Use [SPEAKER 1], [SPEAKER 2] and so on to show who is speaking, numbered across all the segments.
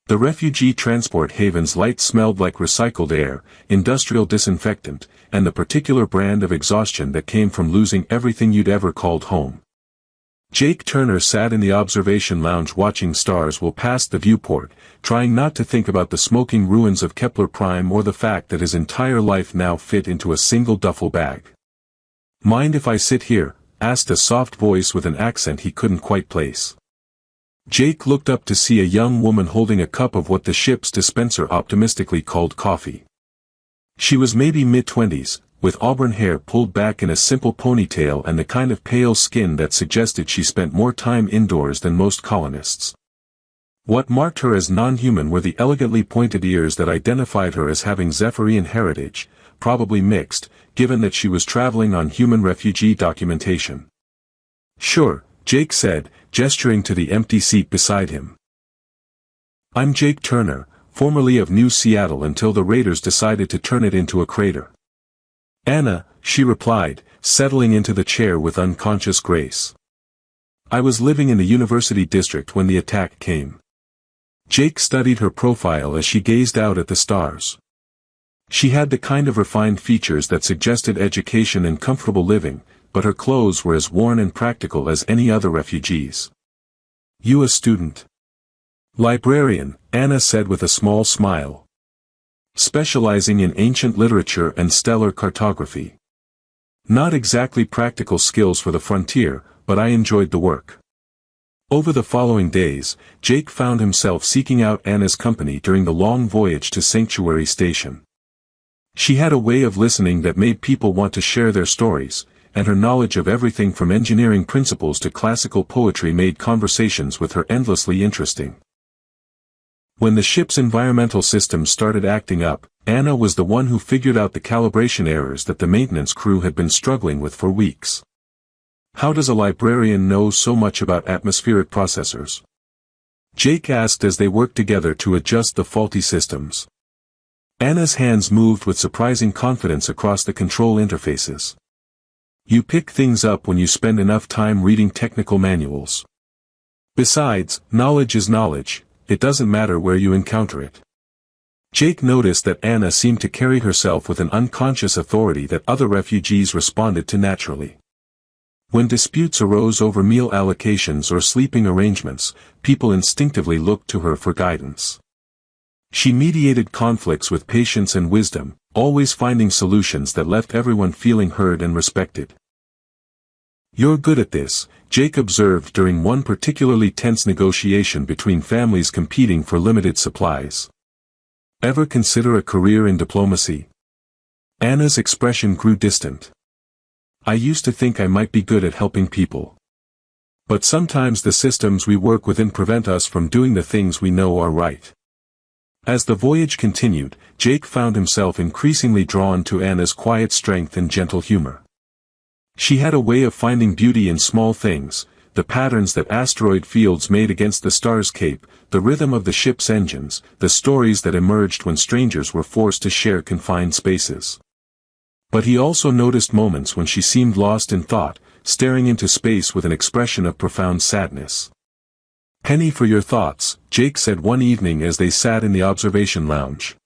[SPEAKER 1] The refugee transport haven's lights smelled like recycled air, industrial disinfectant, and the particular brand of exhaustion that came from losing everything you'd ever called home. Jake Turner sat in the observation lounge watching stars whirl past the viewport, trying not to think about the smoking ruins of Kepler Prime or the fact that his entire life now fit into a single duffel bag. "Mind if I sit here?" asked a soft voice with an accent he couldn't quite place. Jake looked up to see a young woman holding a cup of what the ship's dispenser optimistically called coffee. She was maybe mid-20s, with auburn hair pulled back in a simple ponytail and the kind of pale skin that suggested she spent more time indoors than most colonists. What marked her as non-human were the elegantly pointed ears that identified her as having Zephyrian heritage, probably mixed, given that she was traveling on human refugee documentation. "Sure," Jake said, gesturing to the empty seat beside him. "I'm Jake Turner, formerly of New Seattle until the raiders decided to turn it into a crater." "Anna," she replied, settling into the chair with unconscious grace. "I was living in the University District when the attack came." Jake studied her profile as she gazed out at the stars. She had the kind of refined features that suggested education and comfortable living, but her clothes were as worn and practical as any other refugees. "You a student?" "Librarian," Anna said with a small smile. "Specializing in ancient literature and stellar cartography. Not exactly practical skills for the frontier, but I enjoyed the work." Over the following days, Jake found himself seeking out Anna's company during the long voyage to Sanctuary Station. She had a way of listening that made people want to share their stories, and her knowledge of everything from engineering principles to classical poetry made conversations with her endlessly interesting. When the ship's environmental systems started acting up, Anna was the one who figured out the calibration errors that the maintenance crew had been struggling with for weeks. "How does a librarian know so much about atmospheric processors?" Jake asked as they worked together to adjust the faulty systems. Anna's hands moved with surprising confidence across the control interfaces. "You pick things up when you spend enough time reading technical manuals. Besides, knowledge is knowledge, it doesn't matter where you encounter it." Jake noticed that Anna seemed to carry herself with an unconscious authority that other refugees responded to naturally. When disputes arose over meal allocations or sleeping arrangements, people instinctively looked to her for guidance. She mediated conflicts with patience and wisdom, always finding solutions that left everyone feeling heard and respected. "You're good at this," Jake observed during one particularly tense negotiation between families competing for limited supplies. "Ever consider a career in diplomacy?" Anna's expression grew distant. "I used to think I might be good at helping people. But sometimes the systems we work within prevent us from doing the things we know are right." As the voyage continued, Jake found himself increasingly drawn to Anna's quiet strength and gentle humor. She had a way of finding beauty in small things, the patterns that asteroid fields made against the star's cape, the rhythm of the ship's engines, the stories that emerged when strangers were forced to share confined spaces. But he also noticed moments when she seemed lost in thought, staring into space with an expression of profound sadness. "Penny for your thoughts," Jake said one evening as they sat in the observation lounge.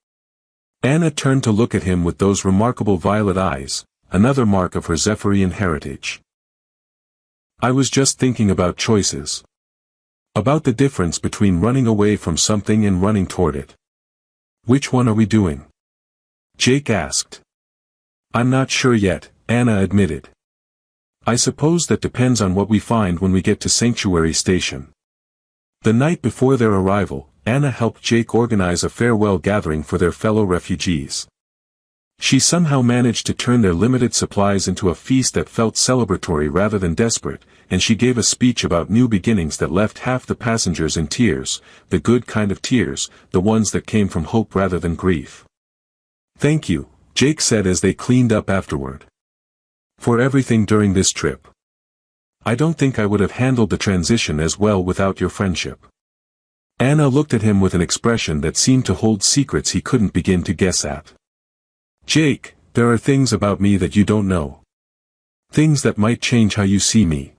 [SPEAKER 1] Anna turned to look at him with those remarkable violet eyes, another mark of her Zephyrian heritage. "I was just thinking about choices. About the difference between running away from something and running toward it. Which one are we doing?" Jake asked. "I'm not sure yet," Anna admitted. "I suppose that depends on what we find when we get to Sanctuary Station." The night before their arrival, Anna helped Jake organize a farewell gathering for their fellow refugees. She somehow managed to turn their limited supplies into a feast that felt celebratory rather than desperate, and she gave a speech about new beginnings that left half the passengers in tears, the good kind of tears, the ones that came from hope rather than grief. "Thank you," Jake said as they cleaned up afterward. "For everything during this trip. I don't think I would have handled the transition as well without your friendship." Anna looked at him with an expression that seemed to hold secrets he couldn't begin to guess at. "Jake, there are things about me that you don't know. Things that might change how you see me."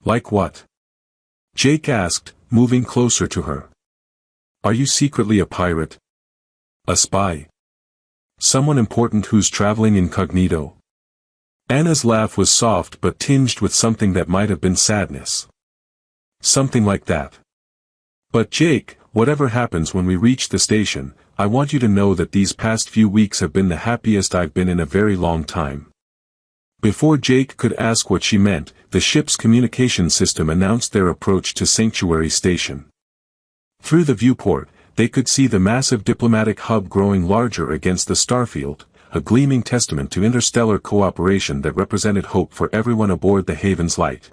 [SPEAKER 1] "Like what?" Jake asked, moving closer to her. Are you secretly a pirate? A spy? Someone important who's traveling incognito? Anna's laugh was soft but tinged with something that might have been sadness. Something like that. But Jake, whatever happens when we reach the station, I want you to know that these past few weeks have been the happiest I've been in a very long time. Before Jake could ask what she meant, the ship's communication system announced their approach to Sanctuary Station. Through the viewport, they could see the massive diplomatic hub growing larger against the starfield, a gleaming testament to interstellar cooperation that represented hope for everyone aboard the Haven's Light.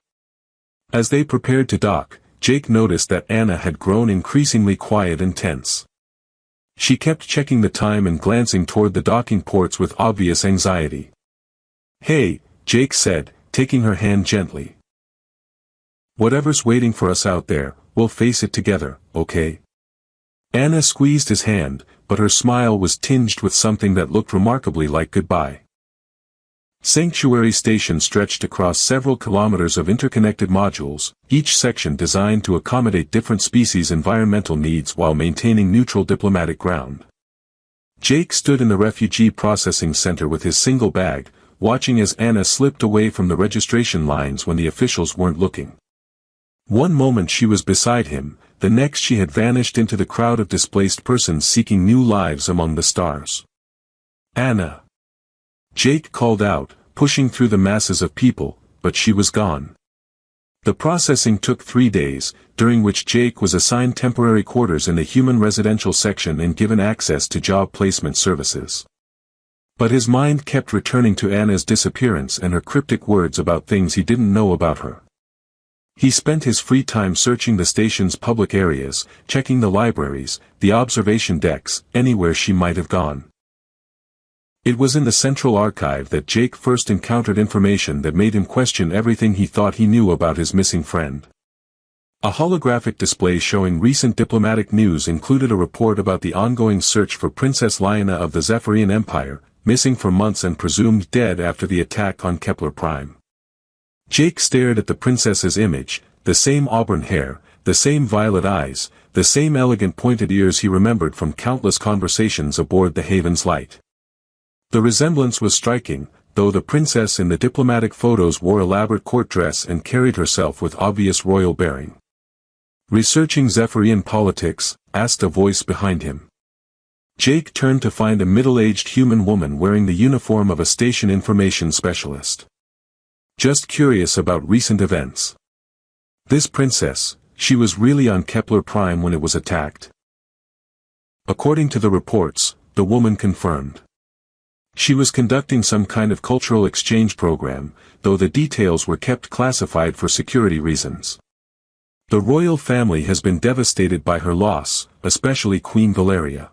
[SPEAKER 1] As they prepared to dock, Jake noticed that Anna had grown increasingly quiet and tense. She kept checking the time and glancing toward the docking ports with obvious anxiety. "Hey," Jake said, taking her hand gently. "Whatever's waiting for us out there, we'll face it together, okay?" Anna squeezed his hand, but her smile was tinged with something that looked remarkably like goodbye. Sanctuary Station stretched across several kilometers of interconnected modules, each section designed to accommodate different species' environmental needs while maintaining neutral diplomatic ground. Jake stood in the refugee processing center with his single bag, watching as Anna slipped away from the registration lines when the officials weren't looking. One moment she was beside him, the next she had vanished into the crowd of displaced persons seeking new lives among the stars. "Anna!" Jake called out, pushing through the masses of people, but she was gone. The processing took 3 days, during which Jake was assigned temporary quarters in the human residential section and given access to job placement services. But his mind kept returning to Anna's disappearance and her cryptic words about things he didn't know about her. He spent his free time searching the station's public areas, checking the libraries, the observation decks, anywhere she might have gone. It was in the central archive that Jake first encountered information that made him question everything he thought he knew about his missing friend. A holographic display showing recent diplomatic news included a report about the ongoing search for Princess Lyanna of the Zephyrian Empire, missing for months and presumed dead after the attack on Kepler Prime. Jake stared at the princess's image, the same auburn hair, the same violet eyes, the same elegant pointed ears he remembered from countless conversations aboard the Haven's Light. The resemblance was striking, though the princess in the diplomatic photos wore elaborate court dress and carried herself with obvious royal bearing. "Researching Zephyrian politics?" asked a voice behind him. Jake turned to find a middle-aged human woman wearing the uniform of a station information specialist. "Just curious about recent events." This princess, she was really on Kepler Prime when it was attacked? According to the reports, the woman confirmed. She was conducting some kind of cultural exchange program, though the details were kept classified for security reasons. The royal family has been devastated by her loss, especially Queen Valeria.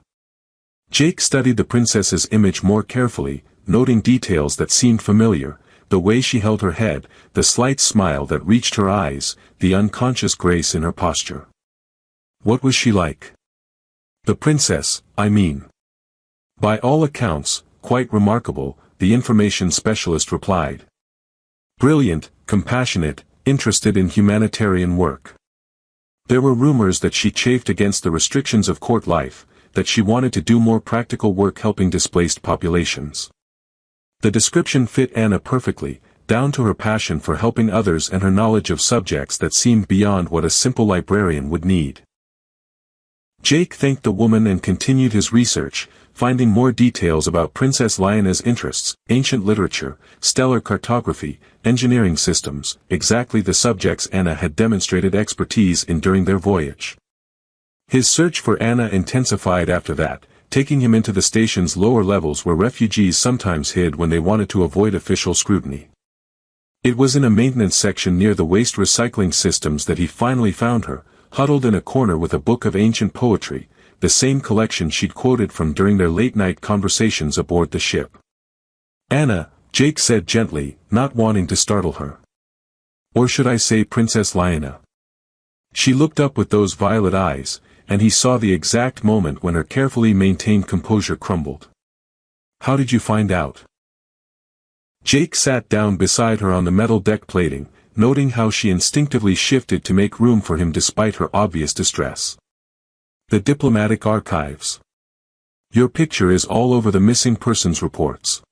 [SPEAKER 1] Jake studied the princess's image more carefully, noting details that seemed familiar, the way she held her head, the slight smile that reached her eyes, the unconscious grace in her posture. What was she like? The princess, I mean. By all accounts, quite remarkable, the information specialist replied. Brilliant, compassionate, interested in humanitarian work. There were rumors that she chafed against the restrictions of court life, that she wanted to do more practical work helping displaced populations. The description fit Anna perfectly, down to her passion for helping others and her knowledge of subjects that seemed beyond what a simple librarian would need. Jake thanked the woman and continued his research, finding more details about Princess Lyanna's interests, ancient literature, stellar cartography, engineering systems, exactly the subjects Anna had demonstrated expertise in during their voyage. His search for Anna intensified after that, taking him into the station's lower levels where refugees sometimes hid when they wanted to avoid official scrutiny. It was in a maintenance section near the waste recycling systems that he finally found her, huddled in a corner with a book of ancient poetry, the same collection she'd quoted from during their late-night conversations aboard the ship. "Anna," Jake said gently, not wanting to startle her. "Or should I say Princess Lyanna?" She looked up with those violet eyes, and he saw the exact moment when her carefully maintained composure crumbled. "How did you find out?" Jake sat down beside her on the metal deck plating, noting how she instinctively shifted to make room for him despite her obvious distress. The diplomatic archives. Your picture is all over the missing persons reports.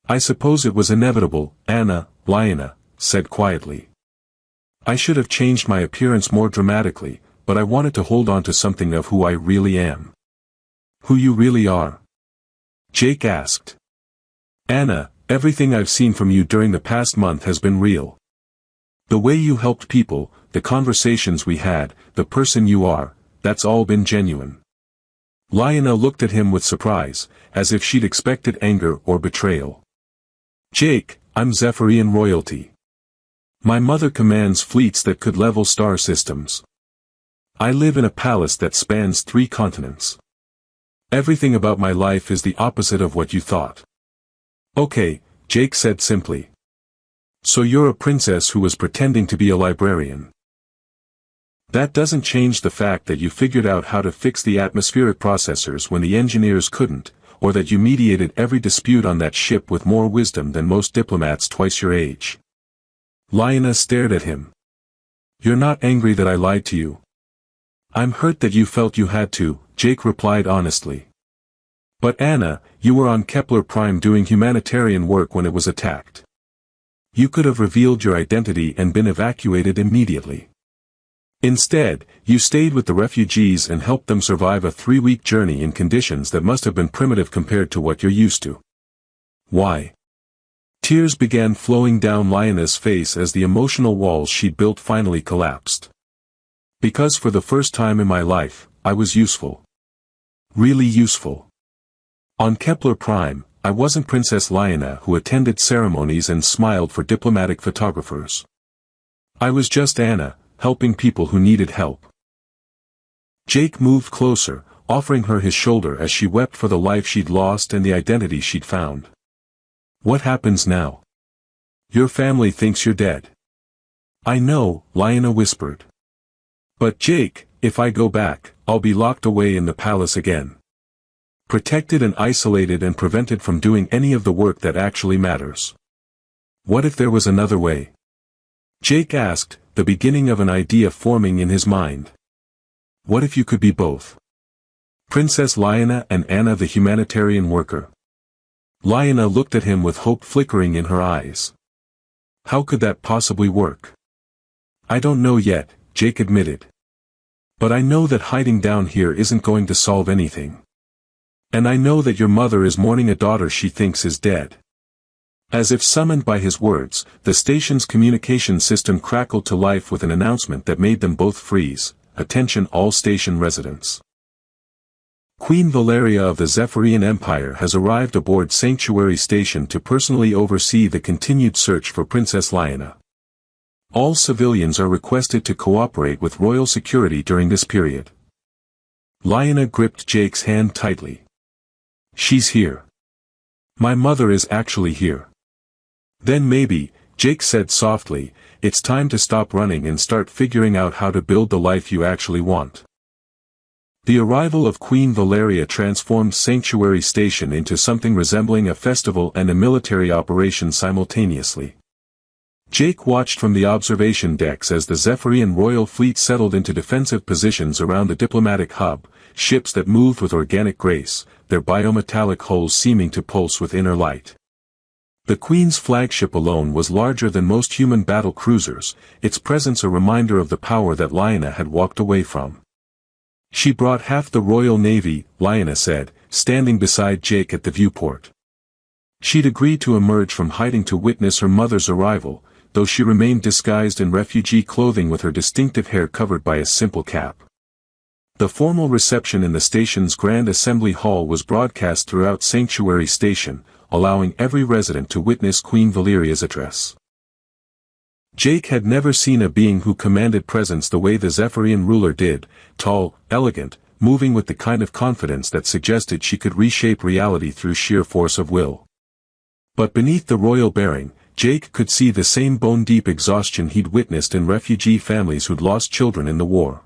[SPEAKER 1] I suppose it was inevitable, Anna, Lyanna said quietly. I should have changed my appearance more dramatically, but I wanted to hold on to something of who I really am. Who you really are? Jake asked. Anna, everything I've seen from you during the past month has been real. The way you helped people, the conversations we had, the person you are, that's all been genuine. Lyanna looked at him with surprise, as if she'd expected anger or betrayal. Jake, I'm Zephyrian royalty. My mother commands fleets that could level star systems. I live in a palace that spans 3 continents. Everything about my life is the opposite of what you thought. Okay, Jake said simply. So you're a princess who was pretending to be a librarian. That doesn't change the fact that you figured out how to fix the atmospheric processors when the engineers couldn't, or that you mediated every dispute on that ship with more wisdom than most diplomats twice your age. Lyanna stared at him. You're not angry that I lied to you. I'm hurt that you felt you had to, Jake replied honestly. But Anna, you were on Kepler Prime doing humanitarian work when it was attacked. You could have revealed your identity and been evacuated immediately. Instead, you stayed with the refugees and helped them survive a 3-week journey in conditions that must have been primitive compared to what you're used to. Why? Tears began flowing down Lyanna's face as the emotional walls she'd built finally collapsed. Because for the first time in my life, I was useful. Really useful. On Kepler Prime, I wasn't Princess Lyanna who attended ceremonies and smiled for diplomatic photographers. I was just Anna, helping people who needed help. Jake moved closer, offering her his shoulder as she wept for the life she'd lost and the identity she'd found. What happens now? Your family thinks you're dead. I know, Lyanna whispered. But Jake, if I go back, I'll be locked away in the palace again. Protected and isolated and prevented from doing any of the work that actually matters. What if there was another way? Jake asked, the beginning of an idea forming in his mind. What if you could be both? Princess Lyanna and Anna the humanitarian worker. Lyanna looked at him with hope flickering in her eyes. How could that possibly work? I don't know yet, Jake admitted. But I know that hiding down here isn't going to solve anything. And I know that your mother is mourning a daughter she thinks is dead. As if summoned by his words, the station's communication system crackled to life with an announcement that made them both freeze. Attention all station residents. Queen Valeria of the Zephyrian Empire has arrived aboard Sanctuary Station to personally oversee the continued search for Princess Lyanna. All civilians are requested to cooperate with royal security during this period. Lyanna gripped Jake's hand tightly. She's here. My mother is actually here. Then maybe, Jake said softly, it's time to stop running and start figuring out how to build the life you actually want. The arrival of Queen Valeria transformed Sanctuary Station into something resembling a festival and a military operation simultaneously. Jake watched from the observation decks as the Zephyrian royal fleet settled into defensive positions around the diplomatic hub, ships that moved with organic grace, their biometallic hulls seeming to pulse with inner light. The Queen's flagship alone was larger than most human battle cruisers, its presence a reminder of the power that Lyanna had walked away from. She brought half the Royal Navy, Lyanna said, standing beside Jake at the viewport. She'd agreed to emerge from hiding to witness her mother's arrival, though she remained disguised in refugee clothing with her distinctive hair covered by a simple cap. The formal reception in the station's Grand Assembly Hall was broadcast throughout Sanctuary Station, allowing every resident to witness Queen Valeria's address. Jake had never seen a being who commanded presence the way the Zephyrian ruler did, tall, elegant, moving with the kind of confidence that suggested she could reshape reality through sheer force of will. But beneath the royal bearing, Jake could see the same bone-deep exhaustion he'd witnessed in refugee families who'd lost children in the war.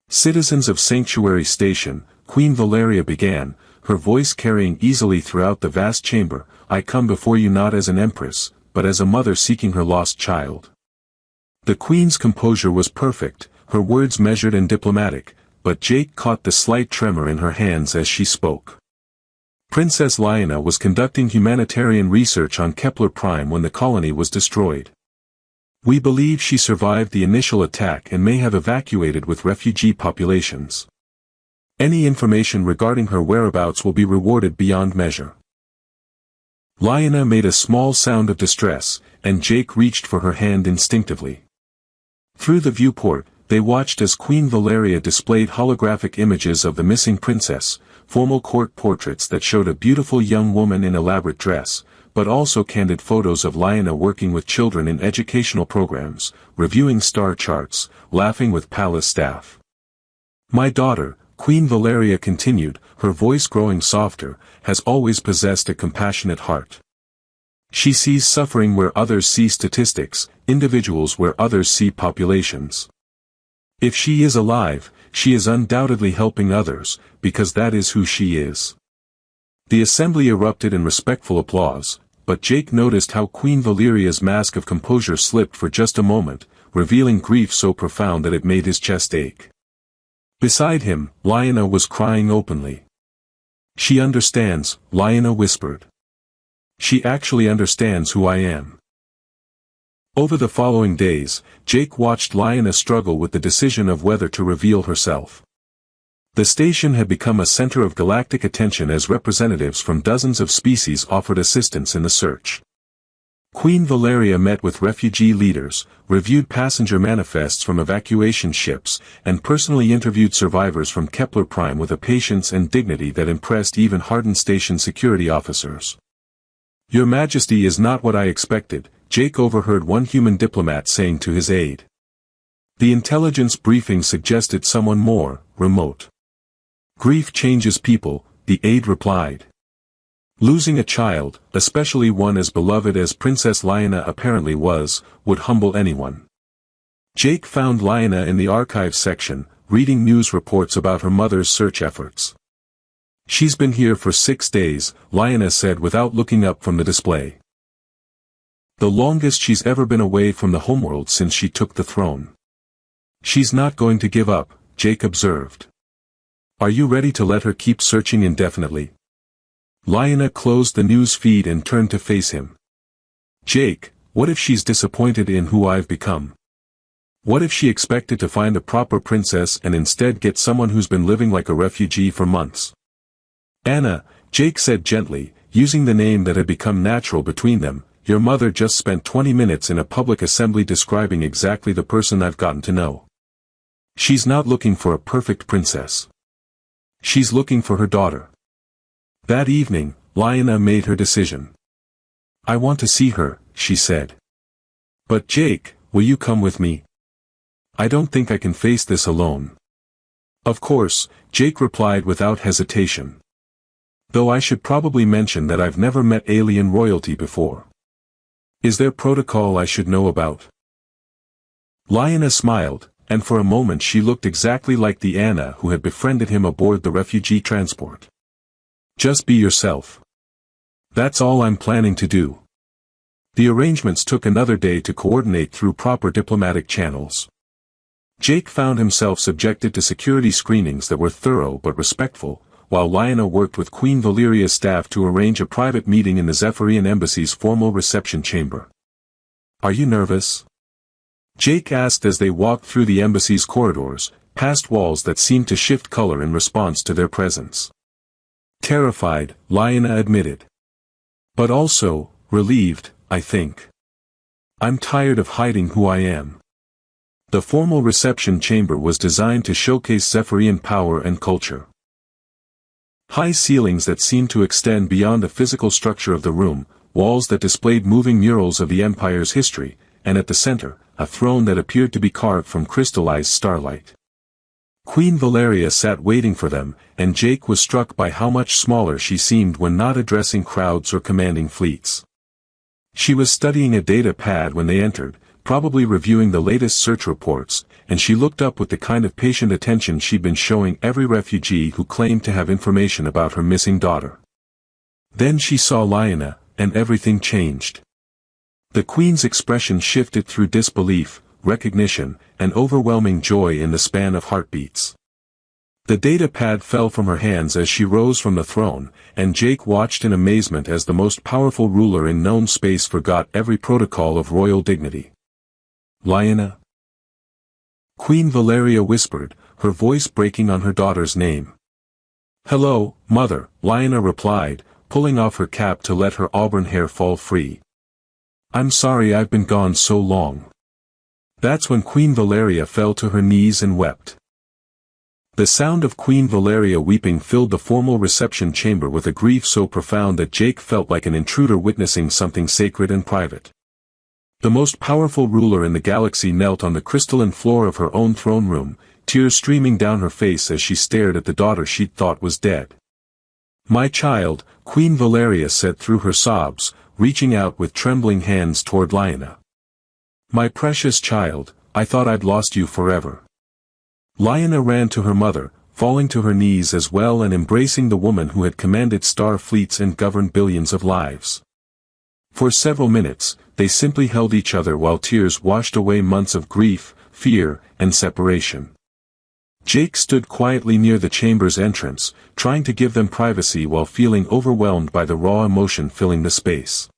[SPEAKER 1] Citizens of Sanctuary Station, Queen Valeria began, her voice carrying easily throughout the vast chamber, I come before you not as an empress, but as a mother seeking her lost child. The Queen's composure was perfect, her words measured and diplomatic, but Jake caught the slight tremor in her hands as she spoke. Princess Lyanna was conducting humanitarian research on Kepler Prime when the colony was destroyed. We believe she survived the initial attack and may have evacuated with refugee populations. Any information regarding her whereabouts will be rewarded beyond measure. Lyanna made a small sound of distress, and Jake reached for her hand instinctively. Through the viewport, they watched as Queen Valeria displayed holographic images of the missing princess, formal court portraits that showed a beautiful young woman in elaborate dress, but also candid photos of Lyanna working with children in educational programs, reviewing star charts, laughing with palace staff. My daughter, Queen Valeria continued, her voice growing softer, has always possessed a compassionate heart. She sees suffering where others see statistics, individuals where others see populations. If she is alive, she is undoubtedly helping others, because that is who she is. The assembly erupted in respectful applause, but Jake noticed how Queen Valeria's mask of composure slipped for just a moment, revealing grief so profound that it made his chest ache. Beside him, Lyanna was crying openly. She understands, Lyanna whispered. She actually understands who I am. Over the following days, Jake watched Lyanna struggle with the decision of whether to reveal herself. The station had become a center of galactic attention as representatives from dozens of species offered assistance in the search. Queen Valeria met with refugee leaders, reviewed passenger manifests from evacuation ships, and personally interviewed survivors from Kepler Prime with a patience and dignity that impressed even hardened station security officers. Your Majesty is not what I expected, Jake overheard one human diplomat saying to his aide. The intelligence briefing suggested someone more, remote. Grief changes people, the aide replied. Losing a child, especially one as beloved as Princess Lyanna apparently was, would humble anyone. Jake found Lyanna in the archives section, reading news reports about her mother's search efforts. She's been here for 6 days, Lyanna said without looking up from the display. The longest she's ever been away from the homeworld since she took the throne. She's not going to give up, Jake observed. Are you ready to let her keep searching indefinitely? Lyanna closed the news feed and turned to face him. Jake, what if she's disappointed in who I've become? What if she expected to find a proper princess and instead get someone who's been living like a refugee for months? Anna, Jake said gently, using the name that had become natural between them, your mother just spent 20 minutes in a public assembly describing exactly the person I've gotten to know. She's not looking for a perfect princess. She's looking for her daughter. That evening, Lyanna made her decision. I want to see her, she said. But Jake, will you come with me? I don't think I can face this alone. Of course, Jake replied without hesitation. Though I should probably mention that I've never met alien royalty before. Is there protocol I should know about? Lyanna smiled, and for a moment she looked exactly like the Anna who had befriended him aboard the refugee transport. Just be yourself. That's all I'm planning to do. The arrangements took another day to coordinate through proper diplomatic channels. Jake found himself subjected to security screenings that were thorough but respectful, while Lyanna worked with Queen Valeria's staff to arrange a private meeting in the Zephyrian Embassy's formal reception chamber. Are you nervous? Jake asked as they walked through the embassy's corridors, past walls that seemed to shift color in response to their presence. Terrified, Lyanna admitted. But also, relieved, I think. I'm tired of hiding who I am. The formal reception chamber was designed to showcase Zephyrian power and culture. High ceilings that seemed to extend beyond the physical structure of the room, walls that displayed moving murals of the Empire's history, and at the center, a throne that appeared to be carved from crystallized starlight. Queen Valeria sat waiting for them, and Jake was struck by how much smaller she seemed when not addressing crowds or commanding fleets. She was studying a data pad when they entered, probably reviewing the latest search reports, and she looked up with the kind of patient attention she'd been showing every refugee who claimed to have information about her missing daughter. Then she saw Lyanna, and everything changed. The Queen's expression shifted through disbelief, recognition, and overwhelming joy in the span of heartbeats. The data pad fell from her hands as she rose from the throne, and Jake watched in amazement as the most powerful ruler in known space forgot every protocol of royal dignity. Lyanna? Queen Valeria whispered, her voice breaking on her daughter's name. Hello, mother, Lyanna replied, pulling off her cap to let her auburn hair fall free. I'm sorry I've been gone so long. That's when Queen Valeria fell to her knees and wept. The sound of Queen Valeria weeping filled the formal reception chamber with a grief so profound that Jake felt like an intruder witnessing something sacred and private. The most powerful ruler in the galaxy knelt on the crystalline floor of her own throne room, tears streaming down her face as she stared at the daughter she'd thought was dead. My child, Queen Valeria said through her sobs, reaching out with trembling hands toward Lyanna. My precious child, I thought I'd lost you forever. Lyanna ran to her mother, falling to her knees as well and embracing the woman who had commanded star fleets and governed billions of lives. For several minutes, they simply held each other while tears washed away months of grief, fear, and separation. Jake stood quietly near the chamber's entrance, trying to give them privacy while feeling overwhelmed by the raw emotion filling the space.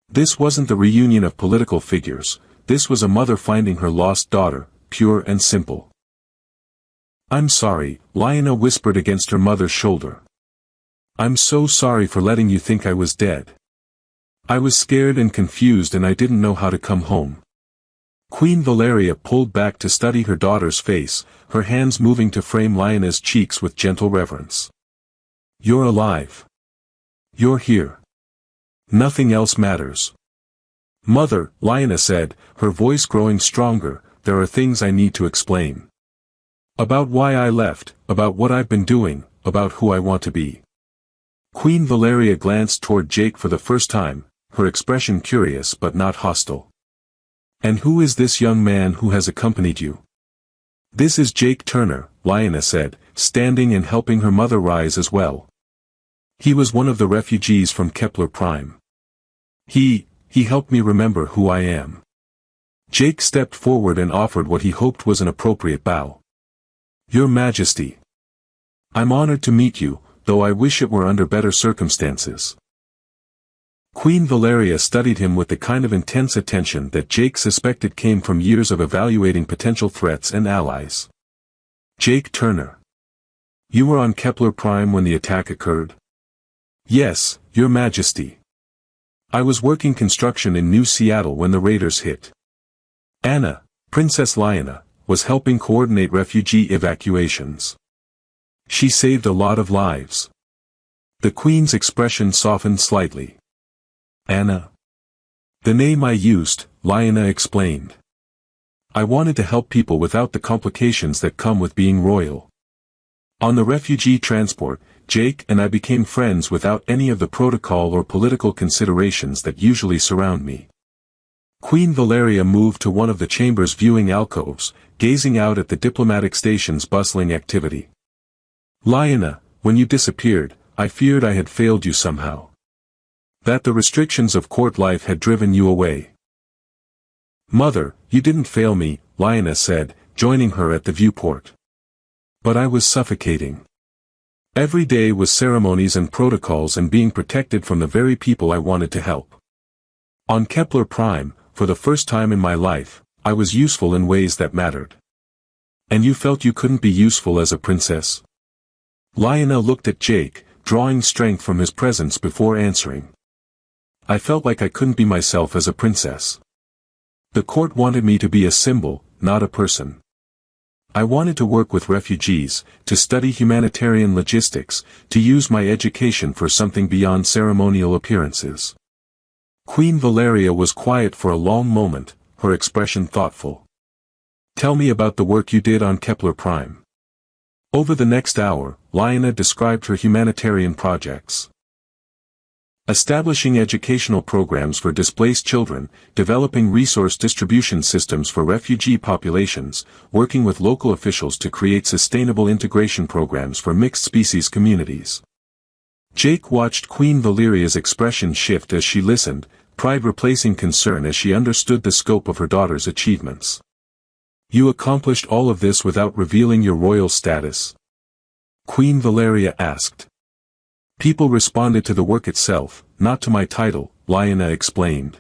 [SPEAKER 1] This wasn't the reunion of political figures, this was a mother finding her lost daughter, pure and simple. I'm sorry, Lyanna whispered against her mother's shoulder. I'm so sorry for letting you think I was dead. I was scared and confused and I didn't know how to come home. Queen Valeria pulled back to study her daughter's face, her hands moving to frame Lyanna's cheeks with gentle reverence. You're alive. You're here. Nothing else matters. Mother, Lyanna said, her voice growing stronger, there are things I need to explain. About why I left, about what I've been doing, about who I want to be. Queen Valeria glanced toward Jake for the first time, her expression curious but not hostile. And who is this young man who has accompanied you? This is Jake Turner, Lyanna said, standing and helping her mother rise as well. He was one of the refugees from Kepler Prime. He helped me remember who I am. Jake stepped forward and offered what he hoped was an appropriate bow. Your Majesty. I'm honored to meet you, though I wish it were under better circumstances. Queen Valeria studied him with the kind of intense attention that Jake suspected came from years of evaluating potential threats and allies. Jake Turner. You were on Kepler Prime when the attack occurred? Yes, Your Majesty. I was working construction in New Seattle when the raiders hit. Anna, Princess Lyanna, was helping coordinate refugee evacuations. She saved a lot of lives. The Queen's expression softened slightly. Anna. The name I used, Lyanna explained. I wanted to help people without the complications that come with being royal. On the refugee transport, Jake and I became friends without any of the protocol or political considerations that usually surround me. Queen Valeria moved to one of the chamber's viewing alcoves, gazing out at the diplomatic station's bustling activity. Lyanna, when you disappeared, I feared I had failed you somehow. That the restrictions of court life had driven you away. Mother, you didn't fail me, Lyanna said, joining her at the viewport. But I was suffocating. Every day was ceremonies and protocols and being protected from the very people I wanted to help. On Kepler Prime, for the first time in my life, I was useful in ways that mattered. And you felt you couldn't be useful as a princess? Lyanna looked at Jake, drawing strength from his presence before answering. I felt like I couldn't be myself as a princess. The court wanted me to be a symbol, not a person. I wanted to work with refugees, to study humanitarian logistics, to use my education for something beyond ceremonial appearances. Queen Valeria was quiet for a long moment, her expression thoughtful. Tell me about the work you did on Kepler Prime. Over the next hour, Lyanna described her humanitarian projects. Establishing educational programs for displaced children, developing resource distribution systems for refugee populations, working with local officials to create sustainable integration programs for mixed-species communities. Jake watched Queen Valeria's expression shift as she listened, pride replacing concern as she understood the scope of her daughter's achievements. You accomplished all of this without revealing your royal status. Queen Valeria asked. People responded to the work itself, not to my title, Lyanna explained.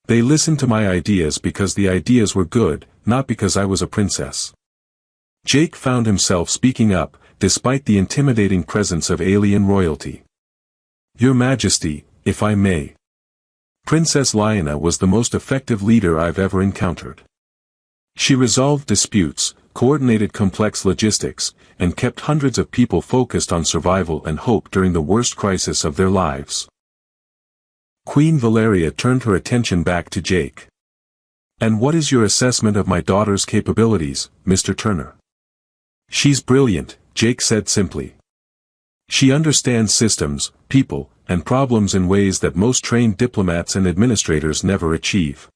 [SPEAKER 1] They listened to my ideas because the ideas were good, not because I was a princess. Jake found himself speaking up, despite the intimidating presence of alien royalty. Your Majesty, if I may. Princess Lyanna was the most effective leader I've ever encountered. She resolved disputes, coordinated complex logistics, and kept hundreds of people focused on survival and hope during the worst crisis of their lives. Queen Valeria turned her attention back to Jake. And what is your assessment of my daughter's capabilities, Mr. Turner? She's brilliant, Jake said simply. She understands systems, people, and problems in ways that most trained diplomats and administrators never achieve.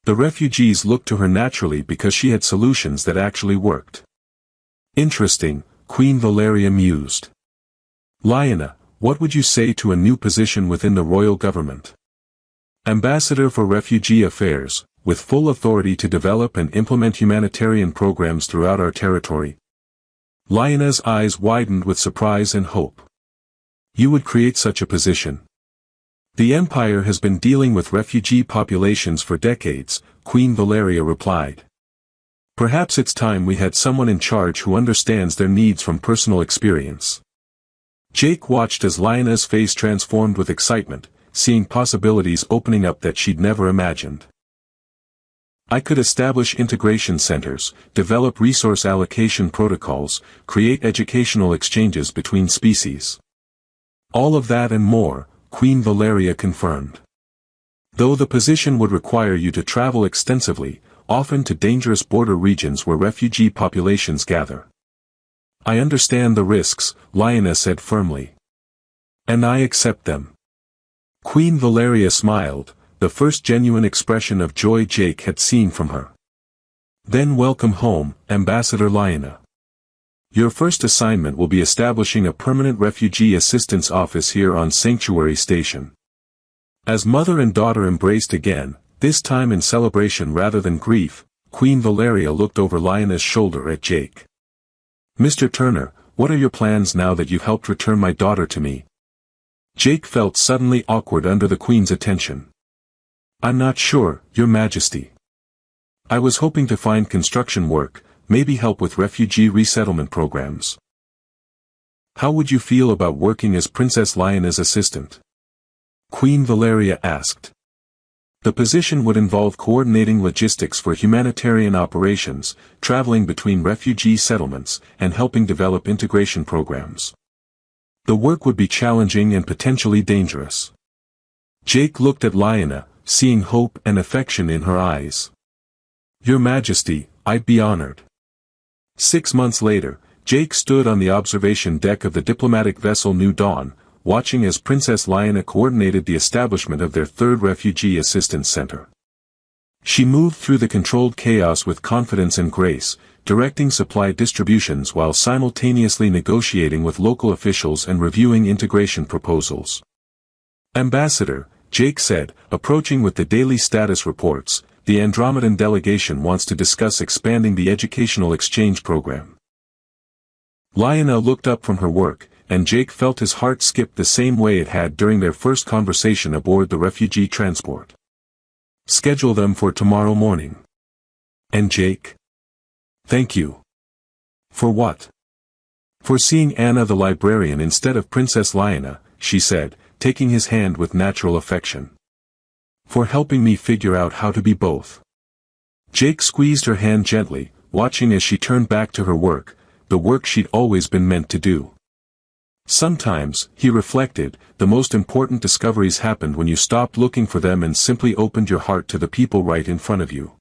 [SPEAKER 1] The refugees looked to her naturally because she had solutions that actually worked. Interesting, Queen Valeria mused. Lyanna, what would you say to a new position within the royal government? Ambassador for Refugee Affairs, with full authority to develop and implement humanitarian programs throughout our territory. Lyanna's eyes widened with surprise and hope. You would create such a position. The Empire has been dealing with refugee populations for decades, Queen Valeria replied. Perhaps it's time we had someone in charge who understands their needs from personal experience. Jake watched as Lyanna's face transformed with excitement, seeing possibilities opening up that she'd never imagined. I could establish integration centers, develop resource allocation protocols, create educational exchanges between species. All of that and more, Queen Valeria confirmed. Though the position would require you to travel extensively, often to dangerous border regions where refugee populations gather. I understand the risks, Lyanna said firmly. And I accept them. Queen Valeria smiled, the first genuine expression of joy Jake had seen from her. Then welcome home, Ambassador Lyanna. Your first assignment will be establishing a permanent refugee assistance office here on Sanctuary Station. As mother and daughter embraced again, this time in celebration rather than grief, Queen Valeria looked over Lyanna's shoulder at Jake. Mr. Turner, what are your plans now that you've helped return my daughter to me? Jake felt suddenly awkward under the Queen's attention. I'm not sure, Your Majesty. I was hoping to find construction work, maybe help with refugee resettlement programs. How would you feel about working as Princess Lyanna's assistant? Queen Valeria asked. The position would involve coordinating logistics for humanitarian operations, traveling between refugee settlements, and helping develop integration programs. The work would be challenging and potentially dangerous. Jake looked at Lyanna, seeing hope and affection in her eyes. Your Majesty, I'd be honored. 6 months later, Jake stood on the observation deck of the diplomatic vessel New Dawn, watching as Princess Lyanna coordinated the establishment of their third refugee assistance center. She moved through the controlled chaos with confidence and grace, directing supply distributions while simultaneously negotiating with local officials and reviewing integration proposals. Ambassador, Jake said, approaching with the daily status reports, the Andromedan delegation wants to discuss expanding the educational exchange program. Lyanna looked up from her work, and Jake felt his heart skip the same way it had during their first conversation aboard the refugee transport. Schedule them for tomorrow morning. And Jake? Thank you. For what? For seeing Anna the librarian instead of Princess Lyanna, she said, taking his hand with natural affection. For helping me figure out how to be both. Jake squeezed her hand gently, watching as she turned back to her work, the work she'd always been meant to do. Sometimes, he reflected, the most important discoveries happened when you stopped looking for them and simply opened your heart to the people right in front of you.